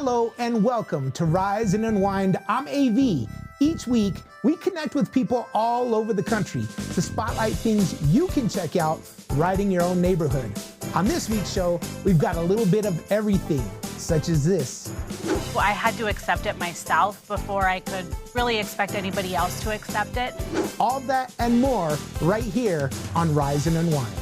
Hello and welcome to Rise and Unwind. I'm AV. Each week, we connect with people all over the country to spotlight things you can check out right in your own neighborhood. On this week's show, we've got a little bit of everything, such as this. Well, I had to accept it myself before I could really expect anybody else to accept it. All that and more right here on Rise and Unwind.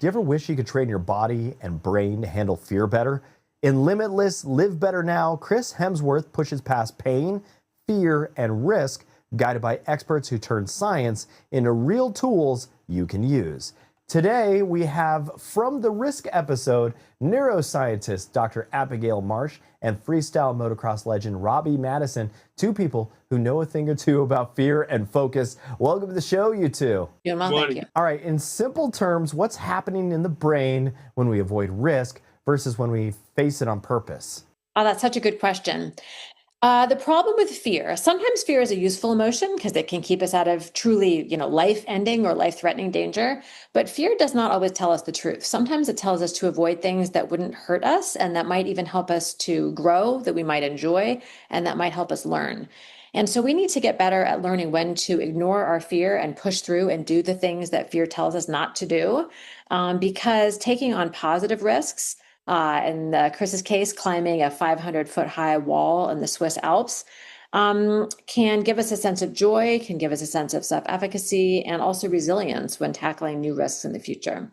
Do you ever wish you could train your body and brain to handle fear better? In Limitless, Live Better Now, Chris Hemsworth pushes past pain, fear, and risk, guided by experts who turn science into real tools you can use. Today, we have, from the Risk episode, neuroscientist Dr. Abigail Marsh and freestyle motocross legend Robbie Maddison, two people who know a thing or two about fear and focus. Welcome to the show, you two. Thank you. All right, in simple terms, what's happening in the brain when we avoid risk versus when we face it on purpose? Oh, that's such a good question. The problem with fear, sometimes fear is a useful emotion because it can keep us out of truly, life-ending or life-threatening danger. But fear does not always tell us the truth. Sometimes it tells us to avoid things that wouldn't hurt us and that might even help us to grow, that we might enjoy, and that might help us learn. And so we need to get better at learning when to ignore our fear and push through and do the things that fear tells us not to do. Because taking on positive risks, in Chris's case, climbing a 500-foot high wall in the Swiss Alps, can give us a sense of joy, can give us a sense of self-efficacy, and also resilience when tackling new risks in the future.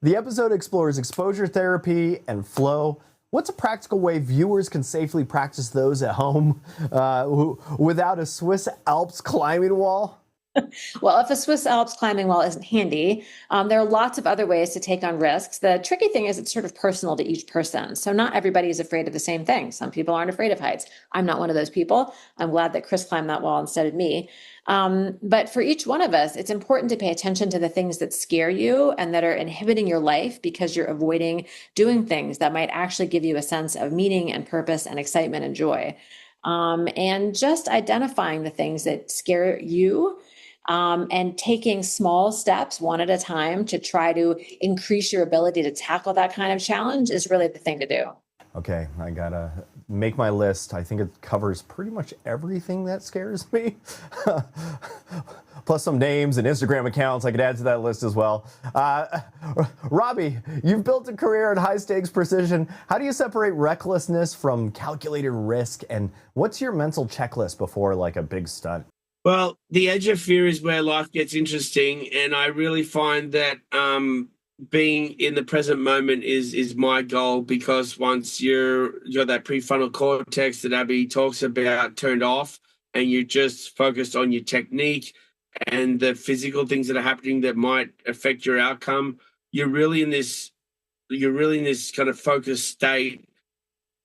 The episode explores exposure therapy and flow. What's a practical way viewers can safely practice those at home without a Swiss Alps climbing wall? Well, if a Swiss Alps climbing wall isn't handy, there are lots of other ways to take on risks. The tricky thing is it's sort of personal to each person. So not everybody is afraid of the same thing. Some people aren't afraid of heights. I'm not one of those people. I'm glad that Chris climbed that wall instead of me. But for each one of us, it's important to pay attention to the things that scare you and that are inhibiting your life because you're avoiding doing things that might actually give you a sense of meaning and purpose and excitement and joy. And just identifying the things that scare you and taking small steps one at a time to try to increase your ability to tackle that kind of challenge is really the thing to do. Okay, I gotta make my list. I think it covers pretty much everything that scares me. Plus some names and Instagram accounts I could add to that list as well. Robbie, you've built a career in high stakes precision. How do you separate recklessness from calculated risk? And what's your mental checklist before like a big stunt? Well, the edge of fear is where life gets interesting, and I really find that being in the present moment is my goal, because once you're that prefrontal cortex that Abby talks about turned off, and you're just focused on your technique and the physical things that are happening that might affect your outcome, you're really in this kind of focused state.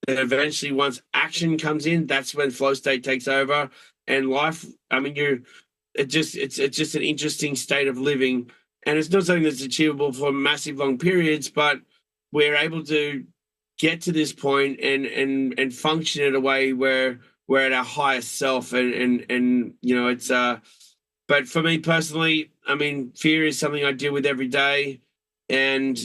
And eventually, once action comes in, that's when flow state takes over. And life, I mean, it's just an interesting state of living, and it's not something that's achievable for massive long periods, but we're able to get to this point and function in a way where we're at our highest self, and it's but for me personally, I mean, fear is something I deal with every day, and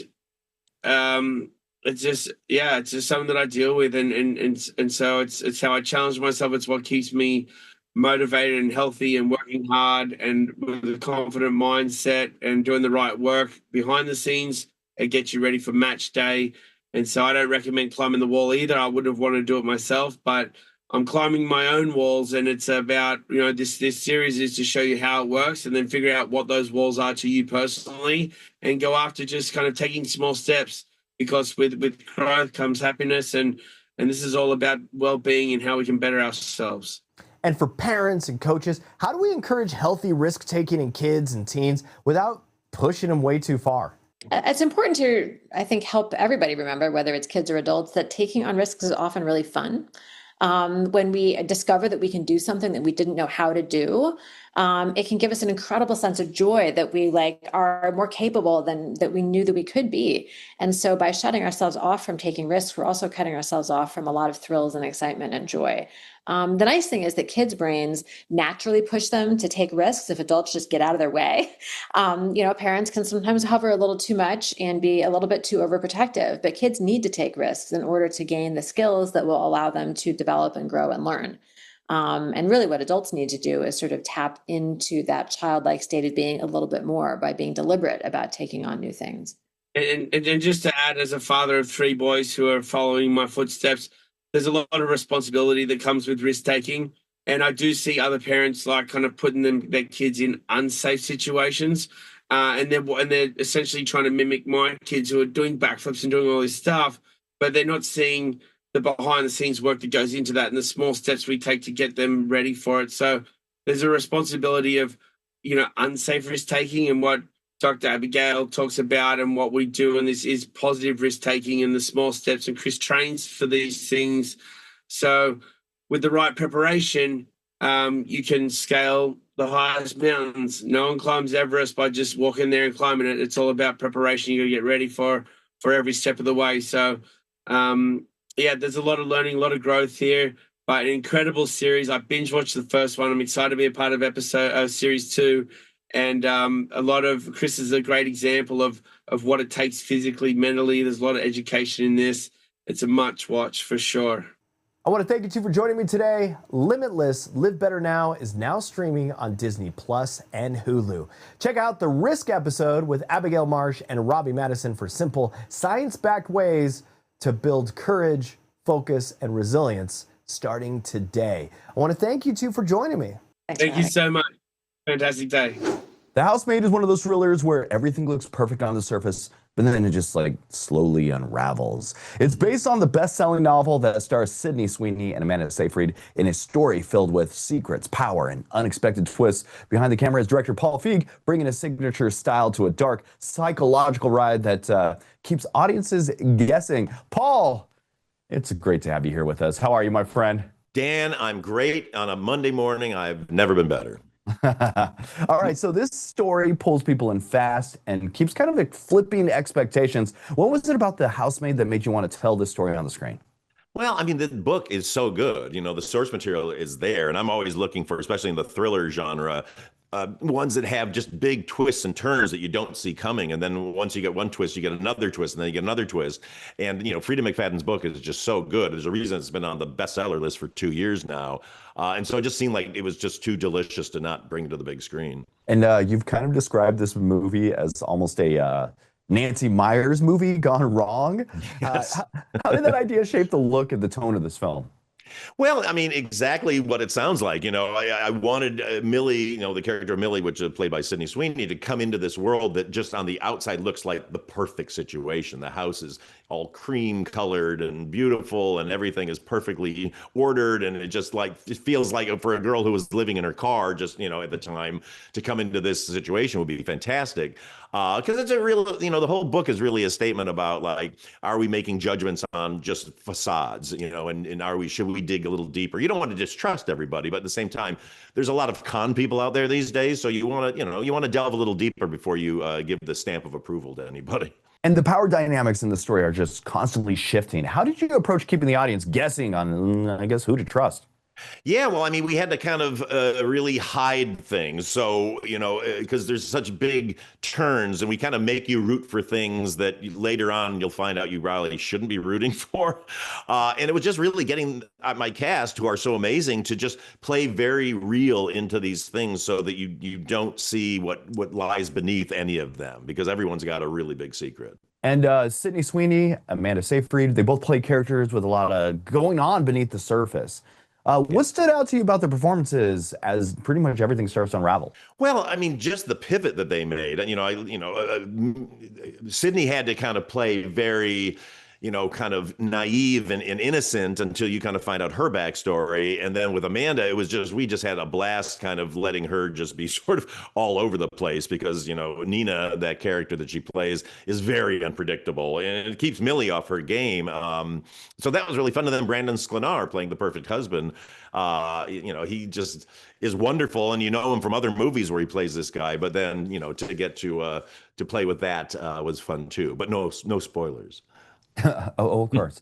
it's just something that I deal with, and so it's how I challenge myself. It's what keeps me motivated and healthy and working hard and with a confident mindset and doing the right work behind the scenes. It gets you ready for match day. And so I don't recommend climbing the wall either. I would have wanted to do it myself, but I'm climbing my own walls, and it's about, this series is to show you how it works and then figure out what those walls are to you personally and go after just kind of taking small steps, because with growth comes happiness, and this is all about well-being and how we can better ourselves. And for parents and coaches, how do we encourage healthy risk-taking in kids and teens without pushing them way too far? It's important to, I think, help everybody remember, whether it's kids or adults, that taking on risks is often really fun. When we discover that we can do something that we didn't know how to do, it can give us an incredible sense of joy that we like are more capable than that we knew that we could be. And so by shutting ourselves off from taking risks, we're also cutting ourselves off from a lot of thrills and excitement and joy. The nice thing is that kids' brains naturally push them to take risks if adults just get out of their way. Parents can sometimes hover a little too much and be a little bit too overprotective, but kids need to take risks in order to gain the skills that will allow them to develop and grow and learn. And really what adults need to do is sort of tap into that childlike state of being a little bit more by being deliberate about taking on new things. And just to add, as a father of 3 boys who are following my footsteps, there's a lot of responsibility that comes with risk taking. And I do see other parents like kind of putting their kids in unsafe situations. And they're essentially trying to mimic my kids who are doing backflips and doing all this stuff, but they're not seeing the behind the scenes work that goes into that and the small steps we take to get them ready for it. So there's a responsibility of, unsafe risk taking, and what Dr. Abigail talks about and what we do, and this is positive risk taking and the small steps, and Chris trains for these things. So with the right preparation, you can scale the highest mountains. No one climbs Everest by just walking there and climbing it. It's all about preparation. You got to get ready for every step of the way. So there's a lot of learning, a lot of growth here, but an incredible series. I binge watched the first one. I'm excited to be a part of series 2. And Chris is a great example of what it takes physically, mentally. There's a lot of education in this. It's a must watch for sure. I want to thank you two for joining me today. Limitless, Live Better Now is now streaming on Disney Plus and Hulu. Check out the Risk episode with Abigail Marsh and Robbie Maddison for simple, science-backed ways to build courage, focus, and resilience starting today. I want to thank you two for joining me. Thank you so much. Fantastic day. The Housemaid is one of those thrillers where everything looks perfect on the surface, but then it just slowly unravels. It's based on the best-selling novel that stars Sydney Sweeney and Amanda Seyfried in a story filled with secrets, power, and unexpected twists. Behind the camera is director Paul Feig, bringing a signature style to a dark, psychological ride that keeps audiences guessing. Paul, it's great to have you here with us. How are you, my friend? Dan, I'm great. On a Monday morning, I've never been better. All right, so this story pulls people in fast and keeps kind of flipping expectations. What was it about The Housemaid that made you want to tell this story on the screen? Well, I mean, the book is so good. The source material is there, and I'm always looking for, especially in the thriller genre, ones that have just big twists and turns that you don't see coming. And then once you get one twist, you get another twist, and then you get another twist. And, Frida McFadden's book is just so good. There's a reason it's been on the bestseller list for 2 years now. And so it just seemed like it was just too delicious to not bring to the big screen. And you've kind of described this movie as almost a Nancy Meyers movie gone wrong. Yes. How did that idea shape the look and the tone of this film? Well, I mean, exactly what it sounds like. I wanted Millie, the character of Millie, which is played by Sydney Sweeney, to come into this world that just on the outside looks like the perfect situation. The house is all cream colored and beautiful, and everything is perfectly ordered. And it feels like for a girl who was living in her car just, at the time, to come into this situation would be fantastic. Because it's a real, the whole book is really a statement about are we making judgments on just facades, and should we dig a little deeper? You don't want to distrust everybody, but at the same time, there's a lot of con people out there these days. So you want to delve a little deeper before you give the stamp of approval to anybody. And the power dynamics in the story are just constantly shifting. How did you approach keeping the audience guessing on, I guess, who to trust? Yeah, well, I mean, we had to kind of really hide things. So, because there's such big turns, and we kind of make you root for things that later on you'll find out you probably shouldn't be rooting for. And it was just really getting my cast, who are so amazing, to just play very real into these things so that you don't see what lies beneath any of them, because everyone's got a really big secret. And Sydney Sweeney, Amanda Seyfried, they both play characters with a lot of going on beneath the surface. What stood out to you about the performances as pretty much everything starts to unravel? Well, I mean, just the pivot that they made. Sydney had to kind of play very, kind of naive and innocent until you kind of find out her backstory. And then with Amanda, we just had a blast kind of letting her just be sort of all over the place because, Nina, that character that she plays, is very unpredictable and it keeps Millie off her game. So that was really fun. And then Brandon Sklenar playing the perfect husband. He just is wonderful, and you know him from other movies where he plays this guy. But then, to get to play with that was fun too. But no spoilers. Oh, of course.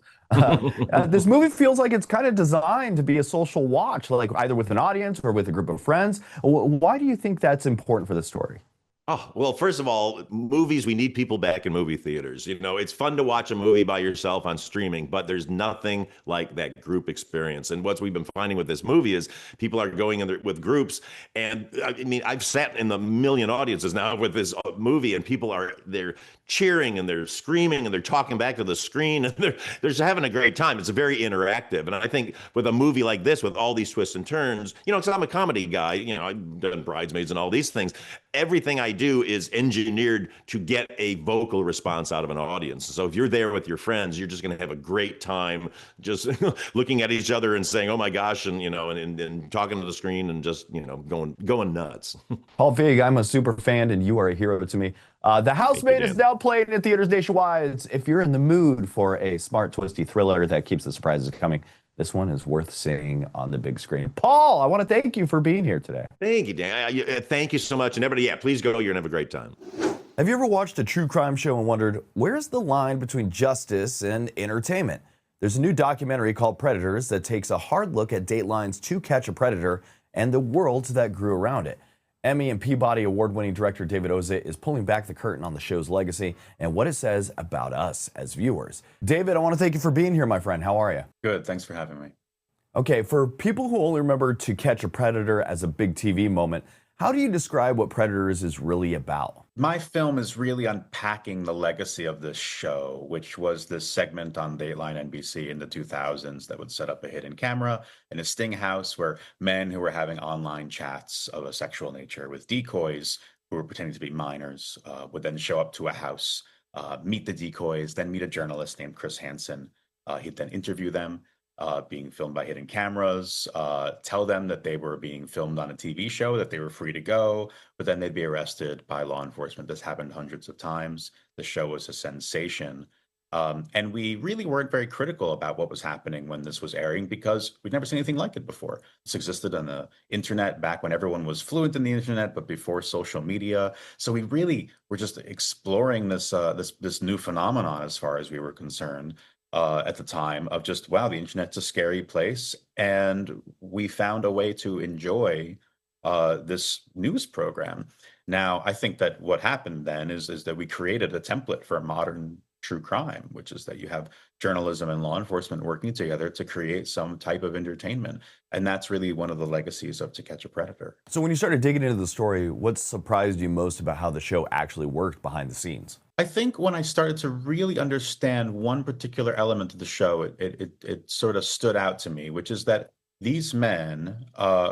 This movie feels like it's kind of designed to be a social watch, like either with an audience or with a group of friends. Why do you think that's important for the story? Oh, well, first of all, movies, we need people back in movie theaters. It's fun to watch a movie by yourself on streaming, but there's nothing like that group experience. And what we've been finding with this movie is people are going in there with groups. And I mean, I've sat in the million audiences now with this movie, and they're cheering and they're screaming and they're talking back to the screen and they're just having a great time. It's very interactive. And I think with a movie like this, with all these twists and turns, because I'm a comedy guy, I've done Bridesmaids and all these things. Everything I do is engineered to get a vocal response out of an audience. So if you're there with your friends, you're just going to have a great time just looking at each other and saying, oh my gosh, and and talking to the screen and just going nuts. Paul Feig, I'm a super fan and you are a hero to me. The Housemaid is now playing in theaters nationwide. If you're in the mood for a smart, twisty thriller that keeps the surprises coming, this one is worth seeing on the big screen. Paul, I want to thank you for being here today. Thank you, Dan. Thank you so much. And everybody, please go. You're going to have a great time. Have you ever watched a true crime show and wondered, where's the line between justice and entertainment? There's a new documentary called Predators that takes a hard look at Dateline's To Catch a Predator and the world that grew around it. Emmy and Peabody award-winning director David Osit is pulling back the curtain on the show's legacy and what it says about us as viewers. David, I want to thank you for being here, my friend. How are you? Good. Thanks for having me. Okay, for people who only remember To Catch a Predator as a big TV moment, how do you describe what Predators is really about? My film is really unpacking the legacy of this show, which was this segment on Dateline NBC in the 2000s that would set up a hidden camera in a sting house where men who were having online chats of a sexual nature with decoys who were pretending to be minors would then show up to a house, meet the decoys, then meet a journalist named Chris Hansen. He'd then interview them, being filmed by hidden cameras, tell them that they were being filmed on a TV show, that they were free to go, but then they'd be arrested by law enforcement. This happened hundreds of times. The show was a sensation. And we really weren't very critical about what was happening when this was airing because we'd never seen anything like it before. This existed on the internet back when everyone was fluent in the internet, but before social media. So we really were just exploring this new phenomenon as far as we were concerned. At the time of just, wow, the internet's a scary place. And we found a way to enjoy this news program. Now, I think that what happened then is that we created a template for a modern true crime, which is that you have journalism and law enforcement working together to create some type of entertainment. And that's really one of the legacies of To Catch a Predator. So when you started digging into the story, what surprised you most about how the show actually worked behind the scenes? I think when I started to really understand one particular element of the show, it sort of stood out to me, which is that these men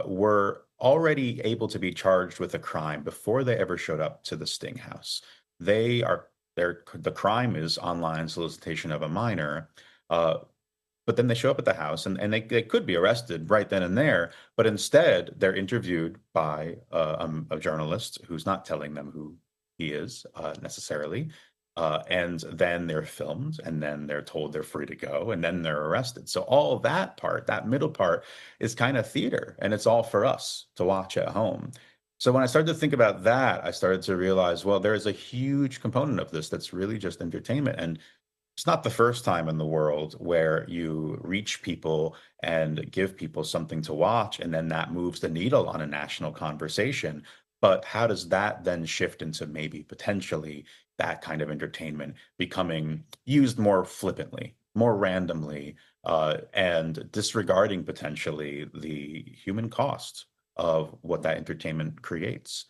were already able to be charged with a crime before they ever showed up to the sting house. The crime is online solicitation of a minor, but then they show up at the house and they could be arrested right then and there, but instead they're interviewed by a journalist who's not telling them who he is necessarily. And then they're filmed and then they're told they're free to go and then they're arrested. So all of that part, that middle part is kind of theater and it's all for us to watch at home. So when I started to think about that, I started to realize, well, there is a huge component of this that's really just entertainment. And it's not the first time in the world where you reach people and give people something to watch and then that moves the needle on a national conversation. But how does that then shift into maybe potentially that kind of entertainment becoming used more flippantly, more randomly, and disregarding potentially the human cost of what that entertainment creates?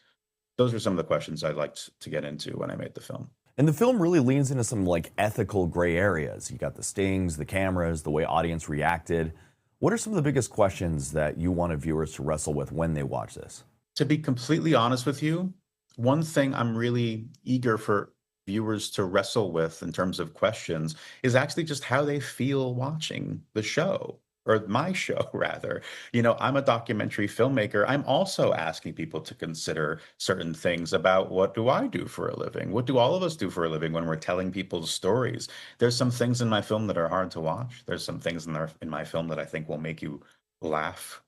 Those are some of the questions I liked to get into when I made the film. And the film really leans into some ethical gray areas. You got the stings, the cameras, the way audience reacted. What are some of the biggest questions that you wanted viewers to wrestle with when they watch this? To be completely honest with you, one thing I'm really eager for viewers to wrestle with in terms of questions is actually just how they feel watching the show, or my show rather. I'm a documentary filmmaker. I'm also asking people to consider certain things about, what do I do for a living? What do all of us do for a living when we're telling people's stories? There's some things in my film that are hard to watch. There's some things in my film that I think will make you laugh.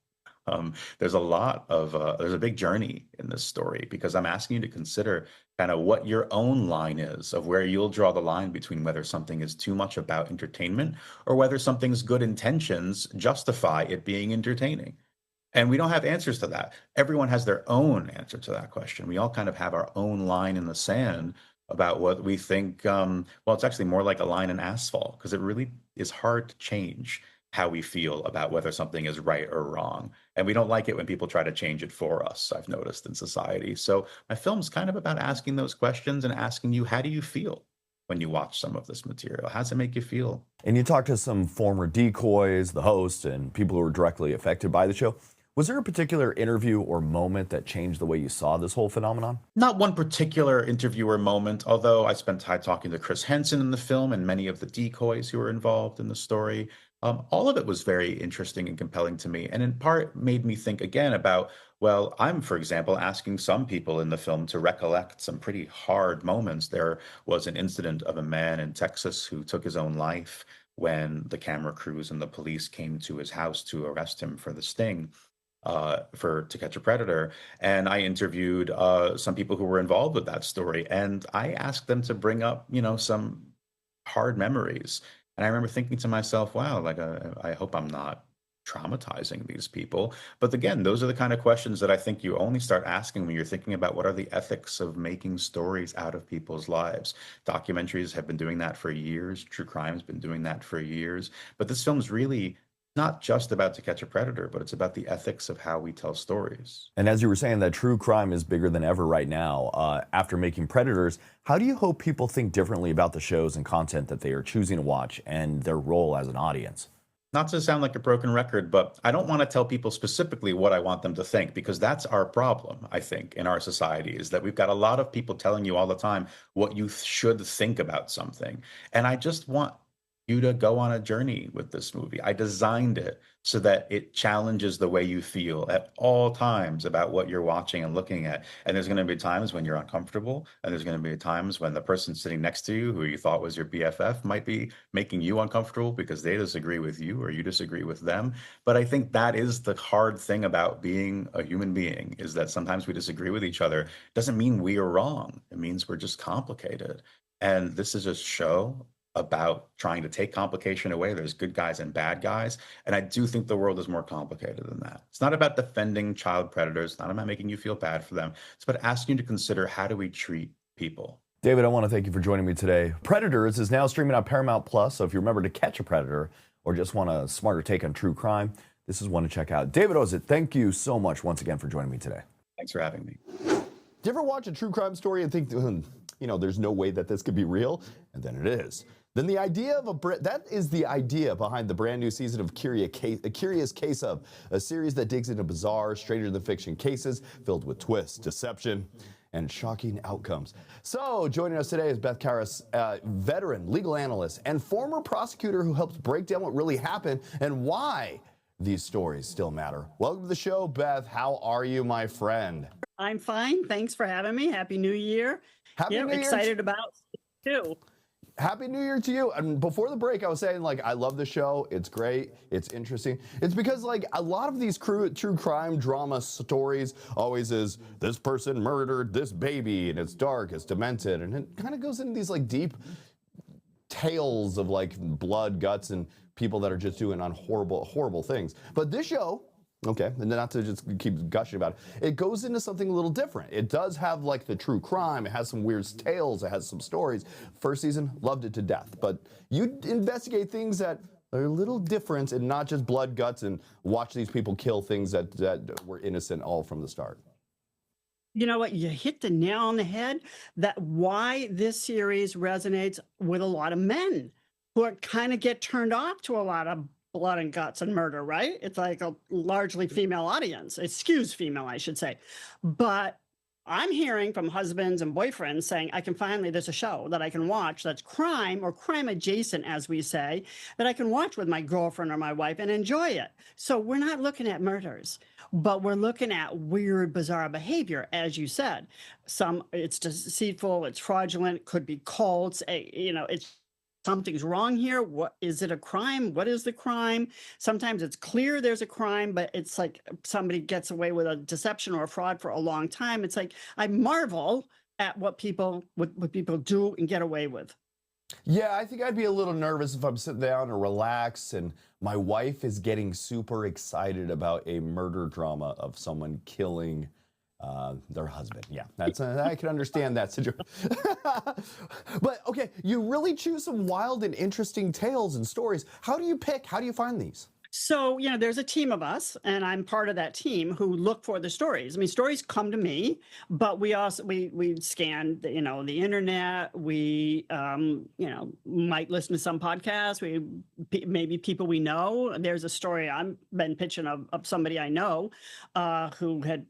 There's a big journey in this story, because I'm asking you to consider kind of what your own line is, of where you'll draw the line between whether something is too much about entertainment or whether something's good intentions justify it being entertaining. And we don't have answers to that. Everyone has their own answer to that question. We all kind of have our own line in the sand about what we think. Well, it's actually more like a line in asphalt, because it really is hard to change how we feel about whether something is right or wrong. And we don't like it when people try to change it for us, I've noticed, in society. So my film's kind of about asking those questions and asking you, how do you feel when you watch some of this material? How does it make you feel? And you talked to some former decoys, the host, and people who were directly affected by the show. Was there a particular interview or moment that changed the way you saw this whole phenomenon? Not one particular interview or moment, although I spent time talking to Chris Henson in the film and many of the decoys who were involved in the story. All of it was very interesting and compelling to me, and in part made me think again about, well, I'm, for example, asking some people in the film to recollect some pretty hard moments. There was an incident of a man in Texas who took his own life when the camera crews and the police came to his house to arrest him for the sting. For To Catch a Predator. And I interviewed some people who were involved with that story, and I asked them to bring up, some hard memories. And I remember thinking to myself, wow, like, I hope I'm not traumatizing these people. But again, those are the kind of questions that I think you only start asking when you're thinking about what are the ethics of making stories out of people's lives. Documentaries have been doing that for years. True crime's been doing that for years. But this film's really not just about To Catch a Predator, but it's about the ethics of how we tell stories. And as you were saying, that true crime is bigger than ever right now. After making Predators, how do you hope people think differently about the shows and content that they are choosing to watch and their role as an audience? Not to sound like a broken record, but I don't want to tell people specifically what I want them to think, because that's our problem, I think, in our society, is that we've got a lot of people telling you all the time what you should think about something. And I just want you to go on a journey with this movie. I designed it so that it challenges the way you feel at all times about what you're watching and looking at. And there's going to be times when you're uncomfortable, and there's going to be times when the person sitting next to you, who you thought was your BFF, might be making you uncomfortable because they disagree with you or you disagree with them. But I think that is the hard thing about being a human being, is that sometimes we disagree with each other. It doesn't mean we are wrong. It means we're just complicated. And this is a show about trying to take complication away. There's good guys and bad guys. And I do think the world is more complicated than that. It's not about defending child predators. It's not about making you feel bad for them. It's about asking you to consider, how do we treat people? David, I want to thank you for joining me today. Predators is now streaming on Paramount Plus. So if you remember To Catch a Predator or just want a smarter take on true crime, this is one to check out. David Osit, thank you so much once again for joining me today. Thanks for having me. Do you ever watch a true crime story and think, there's no way that this could be real? And then it is. Then the idea of that is the idea behind the brand new season of A Curious Case Of, a series that digs into bizarre, stranger than fiction cases filled with twists, deception, and shocking outcomes. So joining us today is Beth Karras, veteran legal analyst and former prosecutor who helps break down what really happened and why these stories still matter. Welcome to the show, Beth. How are you, my friend? I'm fine. Thanks for having me. Happy New Year. Happy New Year. Excited about it too. Happy New Year to you. And before the break, I was saying, I love the show. It's great. It's interesting. It's because, a lot of these true crime drama stories always is, this person murdered this baby, and it's dark, it's demented, and it kind of goes into these, deep tales of, blood, guts, and people that are just doing horrible, horrible things. But this show, okay, and not to just keep gushing about it, it goes into something a little different. It does have the true crime. It has some weird tales. It has some stories. First season, loved it to death. But you investigate things that are a little different and not just blood, guts, and watch these people kill things that were innocent all from the start. You know what? You hit the nail on the head. That why this series resonates with a lot of men who are kind of get turned off to a lot of blood and guts and murder, right? It's a largely female audience. It skews female, I should say. But I'm hearing from husbands and boyfriends saying, there's a show that I can watch that's crime or crime adjacent, as we say, that I can watch with my girlfriend or my wife and enjoy it. So we're not looking at murders, but we're looking at weird, bizarre behavior, as you said. It's deceitful, it's fraudulent, could be cults, it's something's wrong here. What is it, a crime? What is the crime? Sometimes it's clear there's a crime, but it's like somebody gets away with a deception or a fraud for a long time. It's like I marvel at what people do and get away with. Yeah, I think I'd be a little nervous if I'm sitting down and relax and my wife is getting super excited about a murder drama of someone killing their husband. Yeah, I can understand that situation. But okay, you really choose some wild and interesting tales and stories. How do you find these? So, there's a team of us, and I'm part of that team who look for the stories. I mean, stories come to me, but we also, we scan, the internet. We, might listen to some podcasts. Maybe people we know. There's a story I've been pitching of somebody I know who had,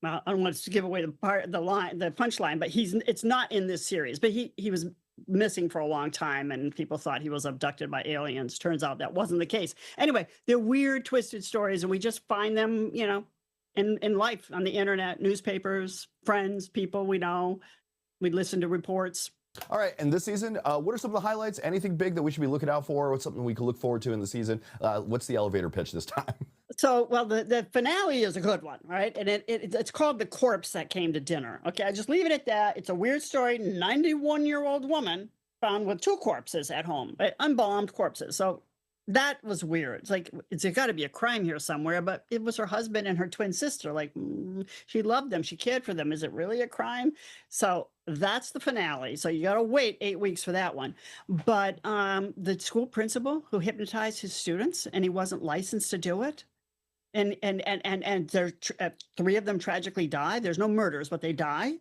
I don't want to give away the punchline, but it's not in this series, but he was missing for a long time and people thought he was abducted by aliens. Turns out that wasn't the case. Anyway, they're weird, twisted stories, and we just find them, in life, on the internet, newspapers, friends, people we know. We listen to reports. All right, and this season, what are some of the highlights? Anything big that we should be looking out for? What's something we can look forward to in the season? What's the elevator pitch this time? So, well, the finale is a good one, right? And it's called The Corpse That Came to Dinner. Okay, I just leave it at that. It's a weird story. 91-year-old woman found with 2 corpses at home, right? Unbombed corpses. So that was weird. It's like, it's got to be a crime here somewhere, but it was her husband and her twin sister. Like, she loved them. She cared for them. Is it really a crime? So that's the finale. So you got to wait 8 weeks for that one. But the school principal who hypnotized his students, and he wasn't licensed to do it. And there 3 of them tragically die. There's no murders, but they die.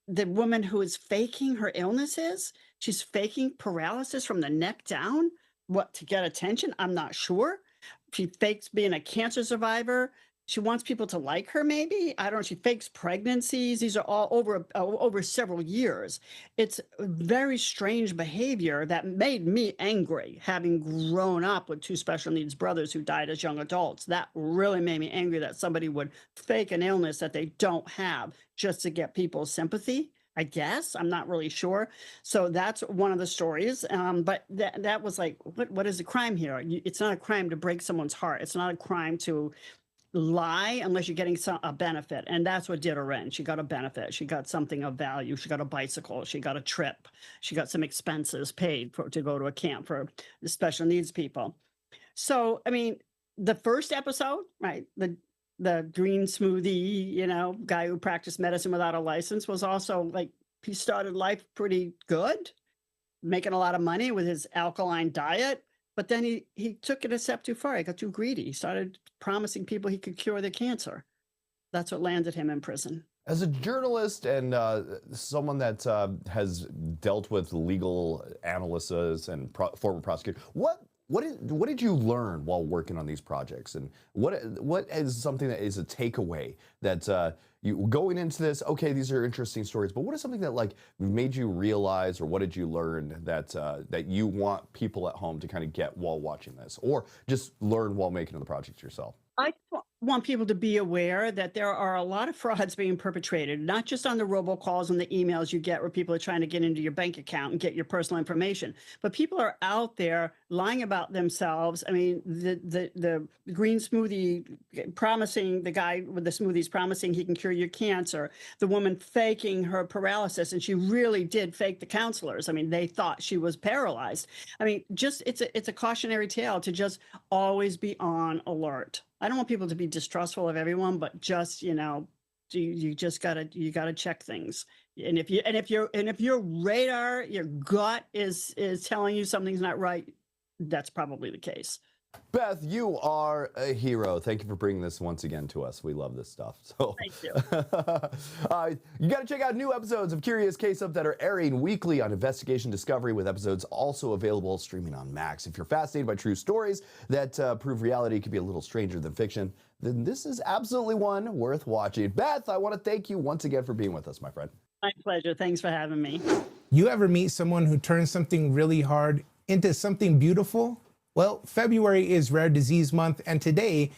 The woman who is faking her illnesses, she's faking paralysis from the neck down. What, to get attention? I'm not sure. She fakes being a cancer survivor. She wants people to like her, maybe. I don't know. She fakes pregnancies. These are all over several years. It's very strange behavior that made me angry, having grown up with 2 special needs brothers who died as young adults. That really made me angry that somebody would fake an illness that they don't have just to get people's sympathy, I guess. I'm not really sure. So that's one of the stories. But that was like, what is the crime here? It's not a crime to break someone's heart. It's not a crime to lie unless you're getting a benefit, and that's what did her in. She got a benefit. She got something of value. She got a bicycle. She got a trip. She got some expenses paid to go to a camp for the special needs people. So, I mean, the first episode, right, the green smoothie, guy who practiced medicine without a license, was also like, he started life pretty good, making a lot of money with his alkaline diet. But then he took it a step too far. He got too greedy. He started promising people he could cure their cancer. That's what landed him in prison. As a journalist and someone that has dealt with legal analysts and former prosecutor, what did you learn while working on these projects? And what is something that is a takeaway that you going into this? Okay, these are interesting stories, but what is something that like made you realize, or what did you learn that you want people at home to kind of get while watching this, or just learn while making the project yourself? I want people to be aware that there are a lot of frauds being perpetrated, not just on the robocalls and the emails you get where people are trying to get into your bank account and get your personal information, but people are out there lying about themselves. I mean, the green smoothie promising, the guy with the smoothies promising he can cure your cancer, the woman faking her paralysis, and she really did fake the counselors. I mean, they thought she was paralyzed. I mean, just it's a cautionary tale to just always be on alert. I don't want people to be distrustful of everyone, but just, you just gotta check things. And if your radar, your gut is telling you something's not right, that's probably the case. Beth, you are a hero. Thank you for bringing this once again to us. We love this stuff. So, Thank you. You got to check out new episodes of Curious Case-Up that are airing weekly on Investigation Discovery, with episodes also available streaming on Max. If you're fascinated by true stories that prove reality could be a little stranger than fiction, then this is absolutely one worth watching. Beth, I want to thank you once again for being with us, my friend. My pleasure. Thanks for having me. You ever meet someone who turns something really hard into something beautiful? Well, February is Rare Disease Month, and today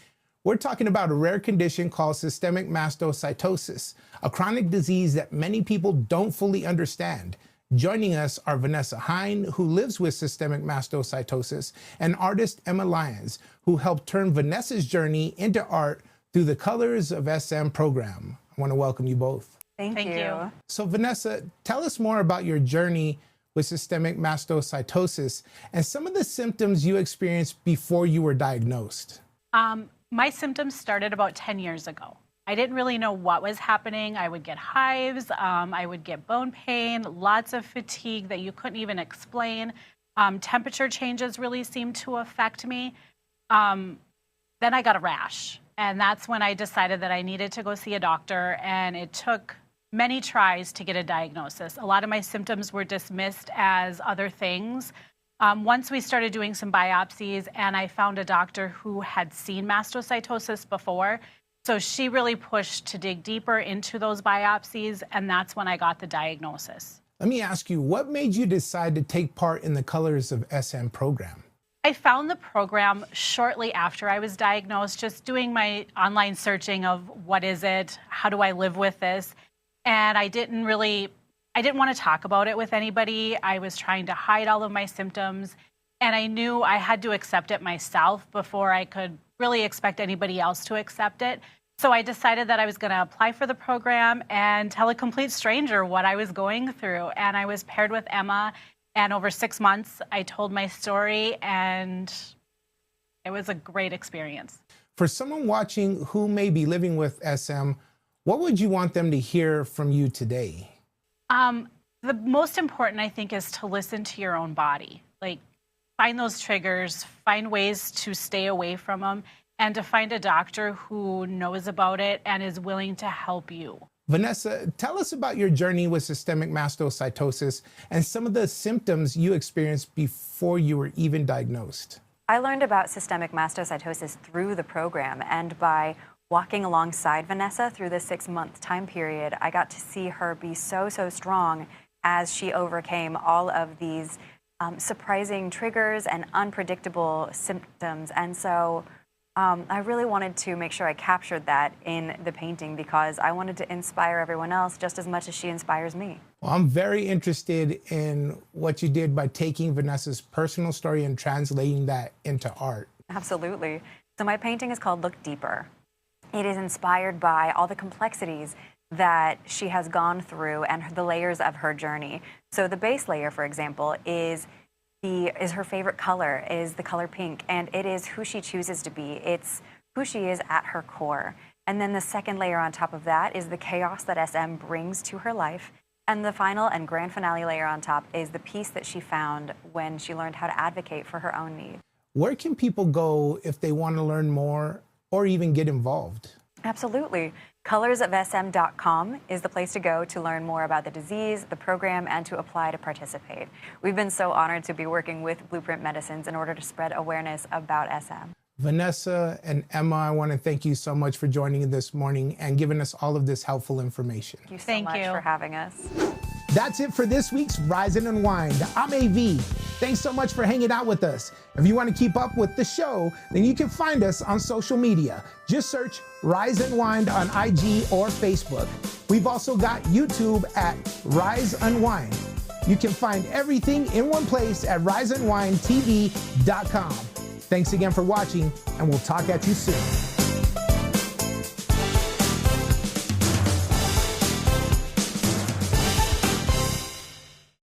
we're talking about a rare condition called systemic mastocytosis, a chronic disease that many people don't fully understand. Joining us are Vanessa Hine, who lives with systemic mastocytosis, and artist Emma Lyons, who helped turn Vanessa's journey into art through the Colors of SM program. I want to welcome you both. Thank you. So Vanessa, tell us more about your journey with systemic mastocytosis and some of the symptoms you experienced before you were diagnosed. My symptoms started about 10 years ago. I didn't really know what was happening. I would get hives, I would get bone pain, lots of fatigue that you couldn't even explain. Temperature changes really seemed to affect me. Then I got a rash, and that's when I decided that I needed to go see a doctor, and it took many tries to get a diagnosis. A lot of my symptoms were dismissed as other things. Once we started doing some biopsies, and I found a doctor who had seen mastocytosis before, so she really pushed to dig deeper into those biopsies, and that's when I got the diagnosis. Let me ask you, what made you decide to take part in the Colors of SM program? I found the program shortly after I was diagnosed, just doing my online searching of what is it, how do I live with this? And I didn't want to talk about it with anybody. I was trying to hide all of my symptoms, and I knew I had to accept it myself before I could really expect anybody else to accept it. So I decided that I was going to apply for the program and tell a complete stranger what I was going through. And I was paired with Emma, and over 6 months, I told my story, and it was a great experience. For someone watching who may be living with SM, what would you want them to hear from you today? The most important, I think, is to listen to your own body. Like, find those triggers, find ways to stay away from them, and to find a doctor who knows about it and is willing to help you. Vanessa, tell us about your journey with systemic mastocytosis and some of the symptoms you experienced before you were even diagnosed. I learned about systemic mastocytosis through the program, and by walking alongside Vanessa through the 6-month time period, I got to see her be so strong as she overcame all of these surprising triggers and unpredictable symptoms. And so I really wanted to make sure I captured that in the painting, because I wanted to inspire everyone else just as much as she inspires me. Well, I'm very interested in what you did by taking Vanessa's personal story and translating that into art. Absolutely. So my painting is called Look Deeper. It is inspired by all the complexities that she has gone through and the layers of her journey. So the base layer, for example, is her favorite color, is the color pink, and it is who she chooses to be. It's who she is at her core. And then the second layer on top of that is the chaos that SM brings to her life. And the final and grand finale layer on top is the peace that she found when she learned how to advocate for her own needs. Where can people go if they want to learn more or even get involved? Absolutely. colorsofsm.com is the place to go to learn more about the disease, the program, and to apply to participate. We've been so honored to be working with Blueprint Medicines in order to spread awareness about SM. Vanessa and Emma, I want to thank you so much for joining us this morning and giving us all of this helpful information. Thank you so much for having us. That's it for this week's Rise and Unwind. I'm AV. Thanks so much for hanging out with us. If you want to keep up with the show, then you can find us on social media. Just search Rise Unwind on IG or Facebook. We've also got YouTube at Rise Unwind. You can find everything in one place at riseunwindtv.com. Thanks again for watching, and we'll talk at you soon.